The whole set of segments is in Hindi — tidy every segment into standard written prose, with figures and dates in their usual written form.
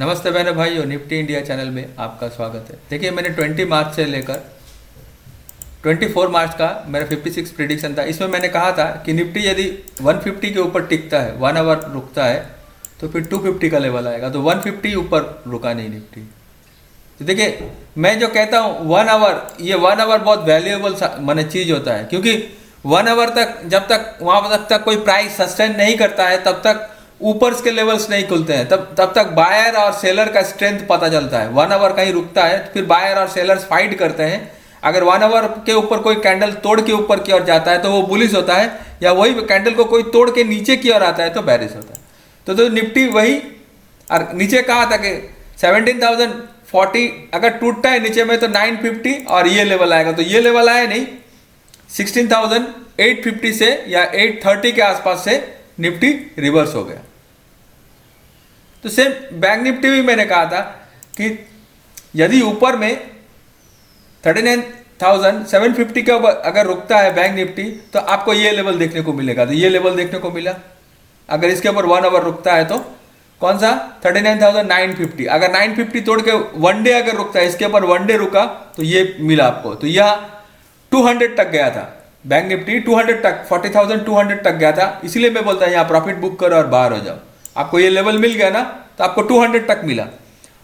नमस्ते बहनों भाइयों, निफ्टी इंडिया चैनल में आपका स्वागत है। देखिए, मैंने 20 मार्च से लेकर 24 मार्च का मेरा 56 प्रिडिक्शन था। इसमें मैंने कहा था कि निफ्टी यदि 150 के ऊपर टिकता है, 1 आवर रुकता है, तो फिर 250 का लेवल आएगा। तो 150 ऊपर रुका नहीं निफ्टी। तो देखिए, मैं जो कहता हूँ 1 आवर, ये 1 आवर बहुत वैल्यूएबल माने चीज़ होता है, क्योंकि 1 आवर तक जब तक वहाँ तक कोई प्राइस सस्टेन नहीं करता है, तब तक ऊपर के लेवल्स नहीं खुलते हैं, तब तक बायर और सेलर का स्ट्रेंथ पता चलता है। 1 आवर कहीं रुकता है, फिर बायर और सेलर्स फाइट करते हैं। अगर 1 आवर के ऊपर कोई कैंडल तोड़ के ऊपर की ओर जाता है तो वो बुलिश होता है, या वही कैंडल को कोई तोड़ के नीचे की ओर आता है तो बेरिश होता है। तो निफ्टी वही, और नीचे कहा था कि 17,040 अगर टूटता है नीचे में तो 950 और ये लेवल आएगा। तो ये लेवल आया नहीं, 16,850 से या 830 के आसपास से निफ्टी रिवर्स हो गया। तो सेम बैंक निफ्टी भी मैंने कहा था कि यदि ऊपर में 39,750 के ऊपर अगर रुकता है बैंक निफ्टी, तो आपको ये लेवल देखने को मिलेगा। तो ये लेवल देखने को मिला। अगर इसके ऊपर 1 आवर रुकता है तो कौन सा 39,950, अगर 950 तोड़ के वन डे अगर रुकता है, इसके ऊपर वन डे रुका तो ये मिला आपको। तो यह 200 तक गया था बैंक निफ्टी, 200 तक, 40,200 तक गया था। इसलिए मैं बोलता हूँ यहाँ प्रॉफिट बुक करो और बाहर हो जाओ। आपको ये लेवल मिल गया ना, तो आपको 200 तक मिला।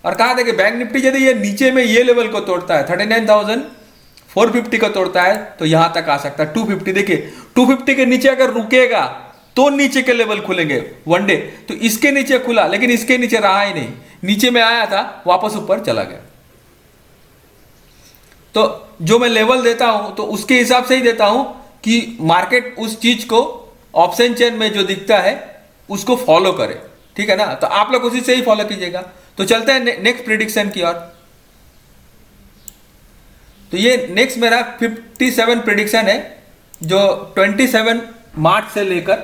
और कहा था कि बैंक निफ्टी यदि ये नीचे में ये लेवल को तोड़ता है, 39,450 को तोड़ता है, तो यहां तक आ सकता है 250। देखिए, 250 के नीचे अगर रुकेगा तो नीचे के लेवल खुलेंगे वन डे। तो इसके नीचे खुला, लेकिन इसके नीचे रहा ही नहीं, नीचे में आया था, वापस ऊपर चला गया। तो जो मैं लेवल देता हूं तो उसके हिसाब से ही देता हूं कि मार्केट उस चीज को ऑप्शन चेन में जो दिखता है उसको फॉलो करे, ठीक है ना। तो आप लोग उसी से ही फॉलो कीजिएगा। तो चलते हैं नेक्स्ट प्रिडिक्शन की ओर। तो ये नेक्स्ट मेरा 57 प्रिडिक्शन है, जो 27 मार्च से लेकर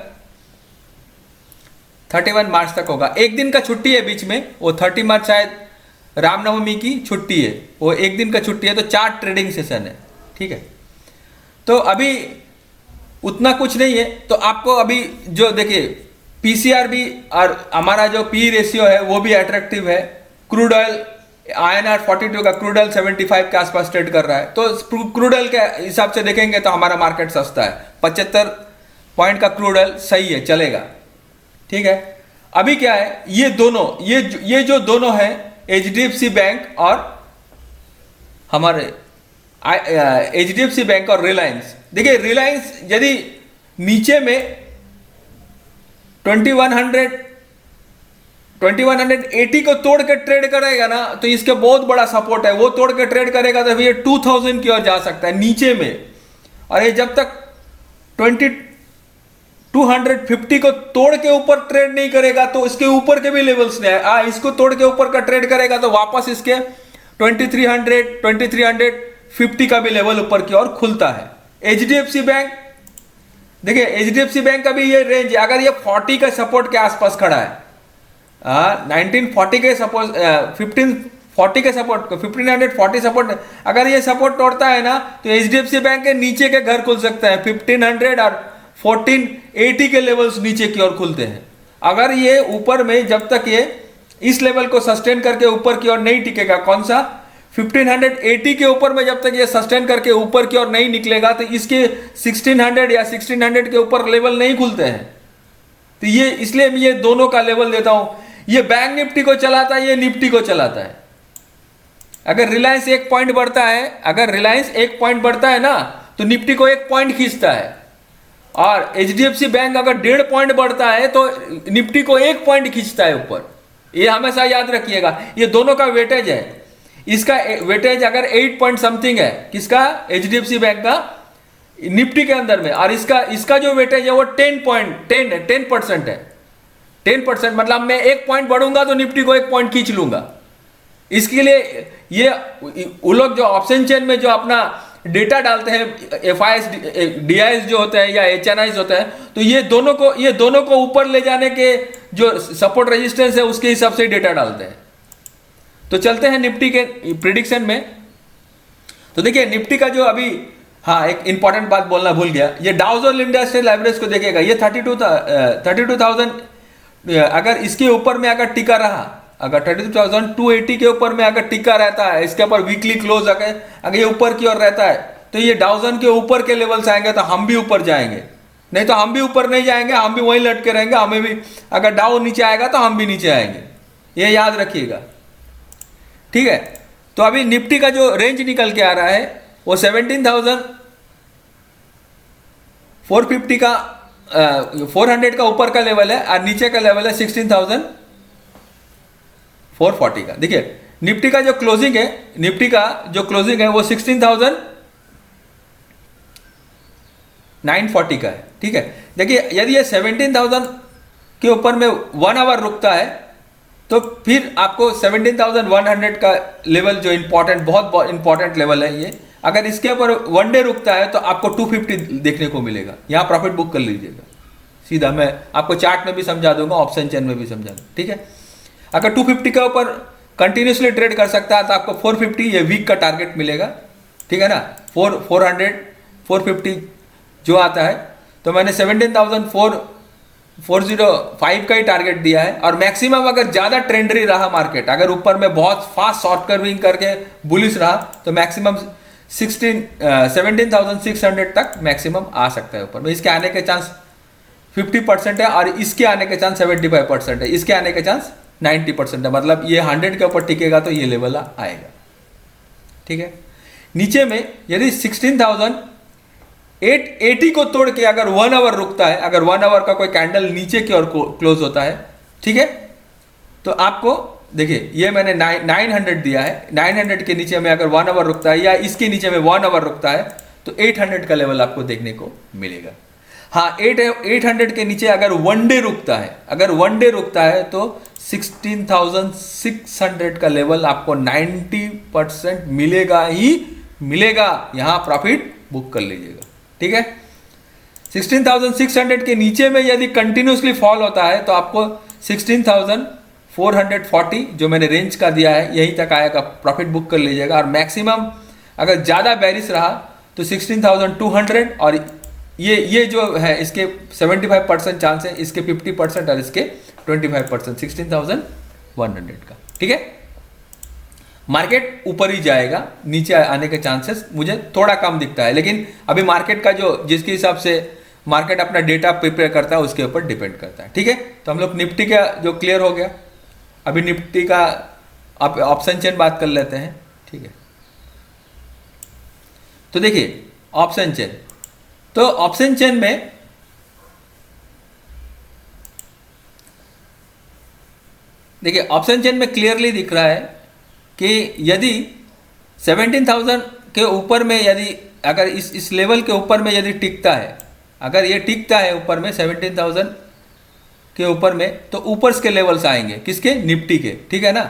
31 मार्च तक होगा। एक दिन का छुट्टी है बीच में, वो 30 मार्च शायद रामनवमी की छुट्टी है, वो एक दिन का छुट्टी है। तो 4 ट्रेडिंग सेशन है, ठीक है। तो अभी उतना कुछ नहीं है। तो आपको अभी जो देखिए पीसीआर भी और हमारा जो पी रेशियो है वो भी अट्रैक्टिव है। क्रूड ऑयल INR 42 का, क्रूड ऑयल 75 के आसपास ट्रेड कर रहा है। तो क्रूड ऑयल के हिसाब से देखेंगे तो हमारा मार्केट सस्ता है। 75 पॉइंट का क्रूड ऑयल सही है, चलेगा, ठीक है। अभी क्या है, ये दोनों, ये जो दोनों है, HDFC बैंक और हमारे HDFC बैंक और रिलायंस। देखिए, रिलायंस यदि नीचे में 2180 को तोड़ के ट्रेड करेगा ना, तो इसके बहुत बड़ा सपोर्ट है। वो तोड़ के ट्रेड करेगा तो ये 2000 की ओर जा सकता है नीचे में। और ये जब तक 2250 को तोड़ के ऊपर ट्रेड नहीं करेगा तो इसके ऊपर के भी लेवल्स नहीं है। इसको तोड़ के ऊपर का ट्रेड करेगा तो वापस इसके 2350 का भी लेवल ऊपर की ओर खुलता है। HDFC बैंक, देखिए HDFC बैंक का भी ये रेंज है। अगर ये 40 का सपोर्ट के आसपास खड़ा है, 1940 के सपोर्ट, 1540 के सपोर्ट, 1540 सपोर्ट, अगर ये सपोर्ट तोड़ता है ना, तो HDFC बैंक के नीचे के घर खुल सकते हैं। 1500 और 1480 के लेवल्स नीचे की ओर खुलते हैं। अगर ये ऊपर में जब तक ये इस लेवल को सस्टेन करके ऊपर की ओर नहीं टिकेगा, कौन सा 1580 के ऊपर में जब तक ये सस्टेन करके ऊपर की ओर नहीं निकलेगा, तो इसके 1600 या 1600 के ऊपर लेवल नहीं खुलते हैं। तो ये इसलिए मैं ये दोनों का लेवल देता हूं। ये बैंक निफ्टी को चलाता है, ये निफ्टी को चलाता है। अगर रिलायंस 1 पॉइंट बढ़ता है, अगर रिलायंस 1 पॉइंट बढ़ता है ना, तो निफ्टी को 1 पॉइंट खींचता है। और HDFC बैंक अगर 1.5 पॉइंट बढ़ता है तो निफ्टी को 1 पॉइंट खींचता है ऊपर। ये हमेशा याद रखिएगा। ये दोनों का वेटेज है। इसका वेटेज अगर 8 पॉइंट समथिंग है, किसका, HDFC बैंक का निफ्टी के अंदर में, और इसका जो वेटेज है वो 10% है। 10% मतलब मैं 1 पॉइंट बढ़ूंगा तो निफ्टी को 1 पॉइंट खींच लूंगा। इसके लिए ये वो लोग जो ऑप्शन चेन में जो अपना डेटा डालते हैं, FIs, DIs जो होते हैं या HNIs होते हैं, तो ये दोनों को ऊपर ले जाने के जो सपोर्ट रेजिस्टेंस है उसके हिसाब से डेटा डालते हैं। तो चलते हैं निफ्टी के प्रिडिक्शन में। तो देखिए निफ्टी का जो अभी, हाँ एक इंपॉर्टेंट बात बोलना भूल गया, ये डाउ जोन्स इंडस्ट्रियल एवरेज को देखिएगा। ये 32,000 अगर इसके ऊपर में अगर टिका रहा, अगर 32,280 के ऊपर में अगर टिका रहता है, इसके ऊपर वीकली क्लोज अगर ये ऊपर की ओर रहता है तो ये डाउजन के ऊपर के लेवल्स आएंगे तो हम भी ऊपर जाएंगे, नहीं तो हम भी ऊपर नहीं जाएंगे, हम भी वहीं लटके रहेंगे। हमें भी अगर डाउन नीचे आएगा तो हम भी नीचे आएंगे, ये याद रखिएगा, ठीक है। तो अभी निफ्टी का जो रेंज निकल के आ रहा है वो 17,450 का 400 का ऊपर का लेवल है और नीचे का लेवल है 16,440 का। देखिए निफ्टी का जो क्लोजिंग है, निफ्टी का जो क्लोजिंग है वो 16,940 का है, ठीक है। देखिए यदि ये 17,000 के ऊपर में 1 आवर रुकता है तो फिर आपको 17,100 का लेवल जो इंपॉर्टेंट, बहुत इंपॉर्टेंट लेवल है ये, अगर इसके ऊपर वन डे रुकता है तो आपको 250 देखने को मिलेगा। यहां प्रॉफिट बुक कर लीजिएगा सीधा, मैं आपको चार्ट में भी समझा दूंगा, ऑप्शन चेन में भी समझा दूंगा, ठीक है। अगर 250 के ऊपर कंटिन्यूसली ट्रेड कर सकता है तो आपको 450 ये वीक का टारगेट मिलेगा, ठीक है ना। 450 जो आता है, तो मैंने 17,405 का ही टारगेट दिया है। और मैक्सिमम अगर ज्यादा ट्रेंडरी रहा मार्केट, अगर ऊपर में बहुत फास्ट शॉर्ट कर्विंग करके बुलिश रहा तो मैक्सिमम 17,600 तक मैक्सिमम आ सकता है ऊपर में। इसके आने के चांस 50% है और इसके आने के चांस 75% है, इसके आने के चांस 90% है। मतलब ये 100 के ऊपर टिकेगा तो ये लेवल आएगा, ठीक है। नीचे में यदि 16,880 को तोड़ के अगर 1 आवर रुकता है, अगर 1 आवर का कोई कैंडल नीचे की ओर क्लोज होता है, ठीक है, तो आपको देखिए ये मैंने 900 दिया है, 900 के नीचे में अगर 1 आवर रुकता है या इसके नीचे में 1 आवर रुकता है तो 800 का लेवल आपको देखने को मिलेगा। हाँ, 800 के नीचे अगर वन डे रुकता है, अगर वन डे रुकता है तो 16,600 का लेवल आपको 90% मिलेगा ही मिलेगा। यहां प्रॉफिट बुक कर लीजिएगा, ठीक है। 16,600 के नीचे में यदि कंटिन्यूसली फॉल होता है तो आपको 16,440 जो मैंने रेंज का दिया है यहीं तक आएगा, प्रॉफिट बुक कर लीजिएगा। और मैक्सिमम अगर ज़्यादा बेरिश रहा तो 16,200 और ये जो है इसके 75% चांस है, इसके 50% और इसके 25%, 16,100 का, ठीक है। मार्केट ऊपर ही जाएगा, नीचे आने के चांसेस मुझे थोड़ा कम दिखता है, लेकिन अभी मार्केट का जो जिसके हिसाब से मार्केट अपना डेटा प्रिपेयर करता है उसके ऊपर डिपेंड करता है, ठीक है। तो हम लोग निफ्टी का जो क्लियर हो गया, अभी निफ्टी का आप ऑप्शन चेन बात कर लेते हैं, ठीक है। तो देखिए ऑप्शन चेन, तो ऑप्शन चेन में देखिए ऑप्शन चेन में क्लियरली दिख रहा है कि यदि 17,000 के ऊपर में यदि अगर इस लेवल के ऊपर में यदि टिकता है, अगर ये टिकता है ऊपर में 17,000 के ऊपर में, तो ऊपर के लेवल्स आएंगे किसके, निफ्टी के, ठीक है ना।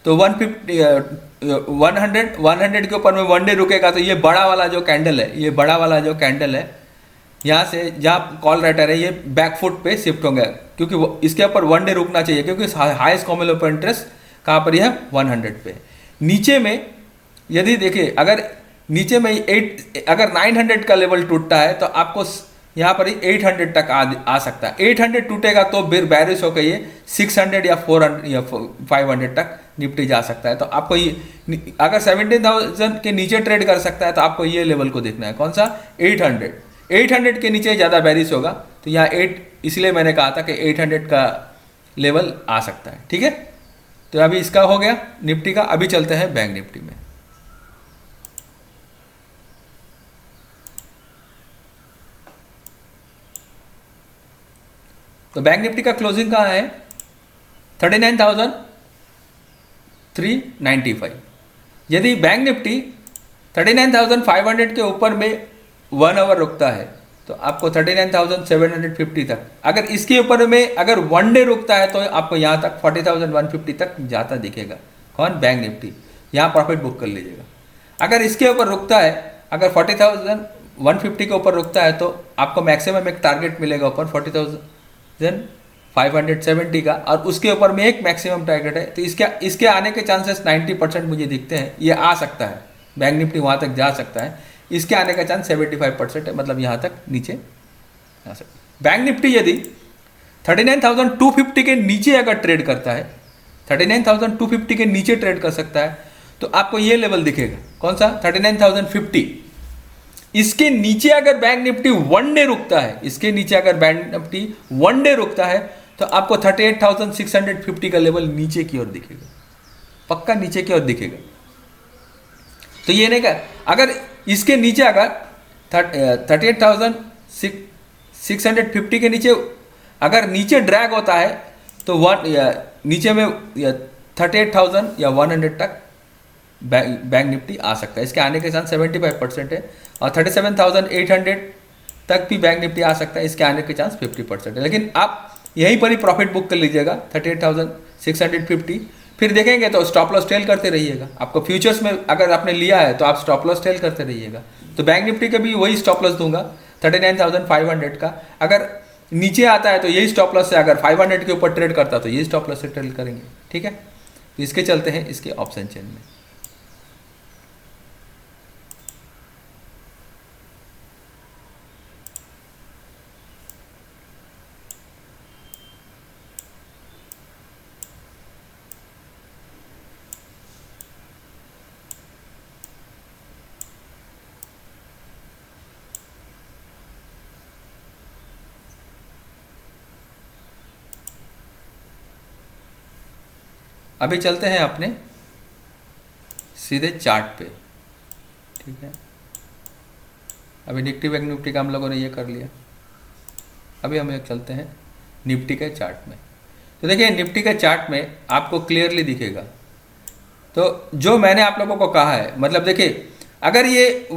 तो 100 के ऊपर में वन डे रुकेगा तो ये बड़ा वाला जो कैंडल है, ये बड़ा वाला जो कैंडल है यहाँ से जहाँ कॉल राइटर है ये बैकफुट पे शिफ्ट होंगे, क्योंकि इसके ऊपर वन डे रुकना चाहिए, क्योंकि हाईएस्ट कॉमन ओपन इंटरेस्ट कहाँ पर है, 100 पे। नीचे में यदि देखिए अगर नीचे में अगर 900 का लेवल टूटता है तो आपको यहाँ पर ही 800 तक आ सकता है। 800 टूटेगा तो फिर बैरिश होकर ये 600 या 400 या 500 तक निफ्टी जा सकता है। तो आपको ये अगर 17,000 के नीचे ट्रेड कर सकता है तो आपको ये लेवल को देखना है, कौन सा, 800 के नीचे ज़्यादा बैरिश होगा तो यहाँ 8, इसलिए मैंने कहा था कि 800 का लेवल आ सकता है, ठीक है। तो अभी इसका हो गया निफ्टी का। अभी चलते हैं बैंक निफ्टी में। तो बैंक निफ्टी का क्लोजिंग कहाँ है, 39,395। यदि बैंक निफ्टी 39,500 के ऊपर में 1 आवर रुकता है तो आपको 39,750 तक, अगर इसके ऊपर में अगर वन डे रुकता है तो आपको यहाँ तक 40,150 तक जाता दिखेगा, कौन, बैंक निफ्टी। यहाँ प्रॉफिट बुक कर लीजिएगा। अगर इसके ऊपर रुकता है, अगर 40,150 के ऊपर रुकता है तो आपको मैक्सिमम एक टारगेट मिलेगा ऊपर 40,570 का, और उसके ऊपर में एक मैक्सिमम टारगेट है। तो इसके आने के चांसेस 90% मुझे दिखते हैं, ये आ सकता है, बैंक निफ्टी वहाँ तक जा सकता है। इसके आने का चांस 75% है, मतलब यहाँ तक नीचे आ सकता है। बैंक निफ्टी यदि 39,250 के नीचे अगर ट्रेड करता है, 39,250 के नीचे ट्रेड कर सकता है, तो आपको ये लेवल दिखेगा, कौन सा? 39,050। इसके नीचे अगर बैंक निफ्टी वन डे रुकता है, इसके नीचे अगर बैंक निफ्टी वन डे रुकता है, तो आपको 38,650 का लेवल नीचे की ओर दिखेगा, पक्का नीचे की ओर दिखेगा। तो ये नहीं कर, अगर इसके नीचे अगर 38,650 के नीचे अगर नीचे ड्रैग होता है, तो नीचे में 38,000 या 100 तक बैंक निफ्टी आ सकता है। इसके आने के चांस 75% है, और 37,800 तक भी बैंक निफ्टी आ सकता है, इसके आने के चांस 50% है। लेकिन आप यहीं पर ही प्रॉफिट बुक कर लीजिएगा 38,650, फिर देखेंगे तो स्टॉप लॉस टेल करते रहिएगा। आपको फ्यूचर्स में अगर आपने लिया है तो आप स्टॉप लॉस टेल करते रहिएगा। तो बैंक निफ्टी का भी वही स्टॉप लॉस दूंगा 39,500 का। अगर नीचे आता है तो यही स्टॉप लॉस से, अगर 500 के ऊपर ट्रेड करता तो यही स्टॉप लॉस से ट्रेड करेंगे, ठीक है। तो इसके चलते हैं इसके ऑप्शन चेन में। अभी चलते हैं अपने सीधे चार्ट पे, ठीक है। अभी निफ्टी बैंक निफ्टी का हम लोगों ने ये कर लिया। अभी हम एक चलते हैं निफ्टी के चार्ट में। तो देखिए निफ्टी के चार्ट में आपको क्लियरली दिखेगा। तो जो मैंने आप लोगों को कहा है, मतलब देखिए अगर ये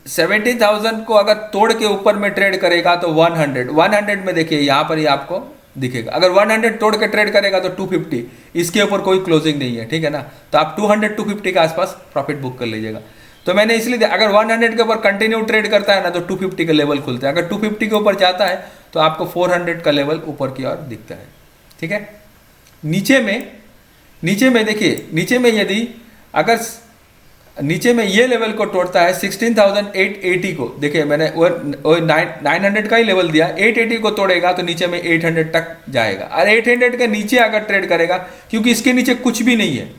70,000 को अगर तोड़ के ऊपर में ट्रेड करेगा तो 100 में देखिए यहाँ पर ही आपको दिखेगा। अगर 100 तोड़ के ट्रेड करेगा तो 250, इसके ऊपर कोई क्लोजिंग नहीं है, ठीक है ना। तो आप 200-250 के आसपास प्रॉफिट बुक कर लीजिएगा। तो मैंने इसलिए अगर 100 के ऊपर कंटिन्यू ट्रेड करता है ना तो 250 का लेवल खुलता है। अगर 250 के ऊपर जाता है तो आपको 400 का लेवल ऊपर की ओर दिखता है, ठीक है। नीचे में देखिए, नीचे में यदि अगर नीचे में ये लेवल को तोड़ता है 16,880 को, देखिए मैंने वो 900 का ही लेवल दिया, 880 को तोड़ेगा तो नीचे में 800 तक जाएगा। और 800 के नीचे अगर ट्रेड करेगा, क्योंकि इसके नीचे कुछ भी नहीं है,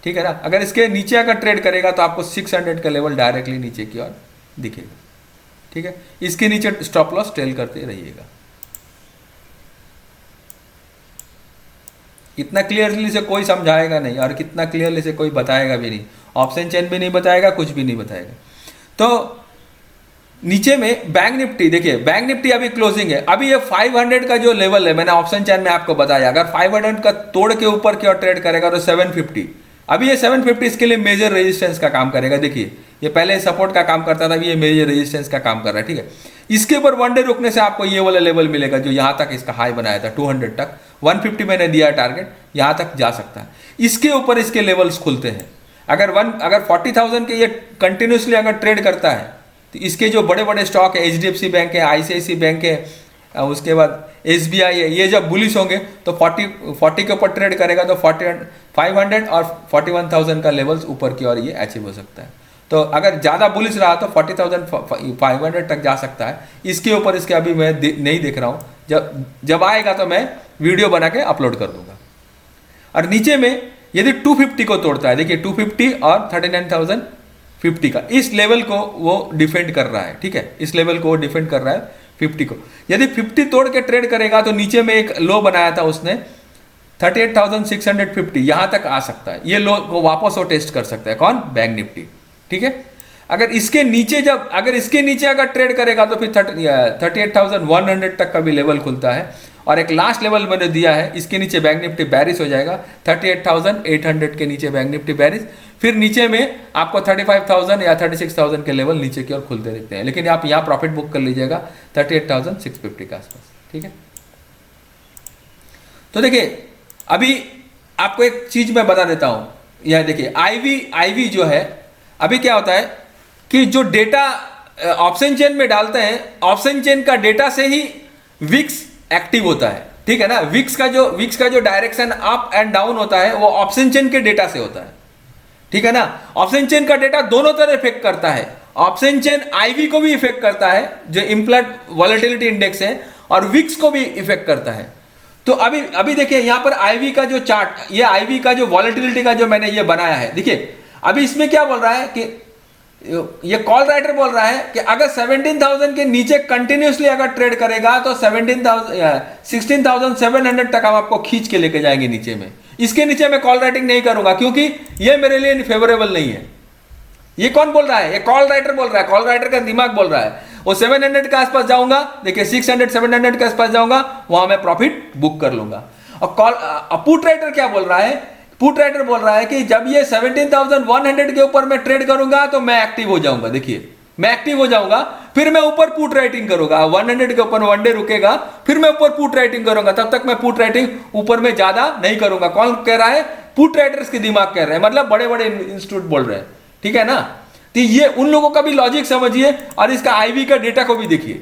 ठीक है ना। अगर इसके नीचे अगर ट्रेड करेगा तो आपको 600 का लेवल डायरेक्टली नीचे की ओर दिखेगा, ठीक है। इसके नीचे स्टॉप लॉस टेल करते रहिएगा। इतना क्लियरली से कोई समझाएगा नहीं, और कितना क्लियरली से कोई बताएगा भी नहीं। ऑप्शन चेन भी नहीं बताएगा, कुछ भी नहीं बताएगा। तो नीचे में बैंक निफ्टी देखिए, बैंक निफ्टी अभी क्लोजिंग है। अभी ये 500 का जो लेवल है, मैंने ऑप्शन चेन में आपको बताया, अगर 500 का तोड़ के ऊपर की ओर ट्रेड करेगा तो 750। अभी ये 750 इसके लिए मेजर रेजिस्टेंस का काम करेगा। देखिए ये पहले सपोर्ट का काम करता था, अभी ये मेजर रेजिस्टेंस का काम कर रहा है, ठीक है। इसके ऊपर वन डे रुकने से आपको ये वाला लेवल मिलेगा जो यहाँ तक इसका हाई बनाया था 200 तक। 150 मैंने दिया टारगेट, यहाँ तक जा सकता है। इसके ऊपर इसके लेवल्स खुलते हैं। अगर 40,000 के ये कंटिन्यूसली अगर ट्रेड करता है तो इसके जो बड़े बड़े स्टॉक है, HDFC बैंक है, ICICI बैंक है, उसके बाद SBI है, ये जब बुलिश होंगे तो 40 के ऊपर ट्रेड करेगा तो 500 और 41,000 का लेवल्स ऊपर की ओर ये अचीव हो सकता है। तो अगर ज़्यादा बुलिश रहा तो 40,500 तक जा सकता है। इसके ऊपर इसके अभी मैं नहीं देख रहा हूँ, जब आएगा तो मैं वीडियो बना के अपलोड कर दूंगा। और नीचे में यदि 250 को तोड़ता है, देखिए 250 और 39,050 का इस लेवल को वो डिफेंड कर रहा है, ठीक है। इस लेवल को वो डिफेंड कर रहा है 50 को। यदि 50 तोड़ के ट्रेड करेगा तो नीचे में एक लो बनाया था उसने 38,650, यहां तक आ सकता है। ये लो को वापस वो टेस्ट कर सकता है, कौन? बैंक निफ्टी, ठीक है। अगर इसके नीचे अगर ट्रेड करेगा तो फिर 38,100 तक का भी लेवल खुलता है। और एक लास्ट लेवल मैंने दिया है, इसके नीचे बैंक निफ्टी बैरिश हो जाएगा 38,800 के नीचे बैंक निफ्टी बैरिश। फिर नीचे में आपको 35,000 या 36,000 के लेवल नीचे की ओर खुलते दिखते हैं। लेकिन आप यहाँ प्रॉफिट बुक कर लीजिएगा 38,650 के आसपास, ठीक है। तो देखिए अभी आपको एक चीज मैं बता देता हूं, यह देखिए आईवी जो है, अभी क्या होता है कि जो डेटा ऑप्शन चेन में डालते हैं, ऑप्शन चेन का डेटा से ही विक्स एक्टिव होता है, ठीक है ना। विक्स का जो डायरेक्शन अप एंड डाउन होता है वो ऑप्शन चेन के डेटा से होता है, ठीक है ना। ऑप्शन चेन का डेटा दोनों तरह इफेक्ट करता है। ऑप्शन चेन आईवी को भी इफेक्ट करता है जो इम्प्लाइड वॉलेटिलिटी इंडेक्स है, और विक्स को भी इफेक्ट करता है। तो अभी अभी देखिए यहां पर आईवी का जो चार्ट, ये आईवी का जो वॉलेटिलिटी का जो मैंने ये बनाया है, देखिए अभी इसमें क्या बोल रहा है कि ये कॉल राइटर बोल रहा है कि अगर 17,000 के नीचे कंटिन्यूसली अगर ट्रेड करेगा तो 16,700 तक हम आपको खींच के लेके जाएंगे नीचे में। इसके नीचे मैं कॉल राइटिंग नहीं करूंगा क्योंकि ये मेरे लिए फेवरेबल नहीं है। ये कौन बोल रहा है? ये कॉल राइटर बोल रहा है, कॉल राइटर का दिमाग बोल रहा है। वो 700 के आसपास जाऊंगा, देखिए 600 700 के आसपास जाऊंगा, वहां मैं प्रॉफिट बुक कर लूंगा। और पुट राइटर क्या बोल रहा है? पुट राइटर बोल रहा है कि जब ये 17,100 के ऊपर मैं ट्रेड करूंगा तो मैं एक्टिव हो जाऊंगा। देखिए मैं एक्टिव हो जाऊंगा, फिर मैं ऊपर पुट राइटिंग करूंगा। 100 के ऊपर वन डे रुकेगा, फिर मैं ऊपर पुट राइटिंग करूंगा। तब तक मैं पुट राइटिंग ऊपर में ज्यादा नहीं करूंगा। कौन कह रहा है? पुट राइटर्स के दिमाग कह रहे हैं, मतलब बड़े बड़े इंस्टीट्यूट बोल रहे हैं, ठीक है ना। तो ये उन लोगों का भी लॉजिक समझिए और इसका आईवी का डेटा को भी देखिए।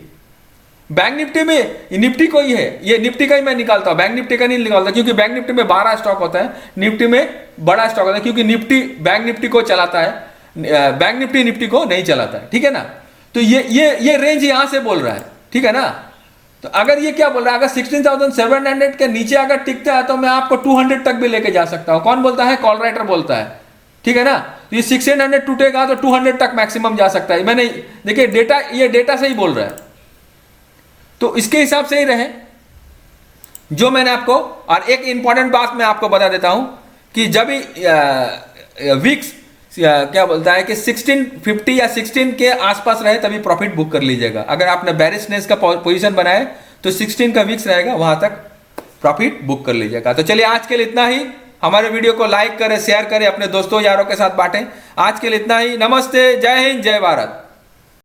बैंक निफ्टी में निफ्टी को ही है, ये निफ्टी का ही मैं निकालता हूं, बैंक निफ्टी का नहीं निकालता क्योंकि बैंक निफ्टी में 12 स्टॉक होता है, निफ्टी में बड़ा स्टॉक होता है क्योंकि निफ्टी बैंक निफ्टी को चलाता है, बैंक निफ्टी निफ्टी को नहीं चलाता है, ठीक है ना। तो ये रेंज यहां से बोल रहा है, ठीक है ना। तो अगर ये क्या बोल रहा है, अगर 16,700 के नीचे अगर टिकता है तो मैं आपको 200 तक भी लेके जा सकता हूं। कौन बोलता है? कॉल राइटर बोलता है, ठीक है ना। ये 1600 टूटेगा तो 200 तक मैक्सिमम जा सकता है। मैंने देखिए डेटा, ये डेटा से ही बोल रहा है, तो इसके हिसाब से ही रहे जो मैंने आपको। और एक इंपॉर्टेंट बात मैं आपको बता देता हूं कि जब विक्स क्या बोलता है कि 1650 या 16 के आसपास रहे तभी प्रॉफिट बुक कर लीजिएगा। अगर आपने बेरिशनेस का पोजीशन बनाए तो 16 का विक्स रहेगा, वहां तक प्रॉफिट बुक कर लीजिएगा। तो चलिए आज के लिए इतना ही। हमारे वीडियो को लाइक करें, शेयर करें, अपने दोस्तों यारों के साथ बांटें। आज के लिए इतना ही। नमस्ते, जय हिंद, जय भारत।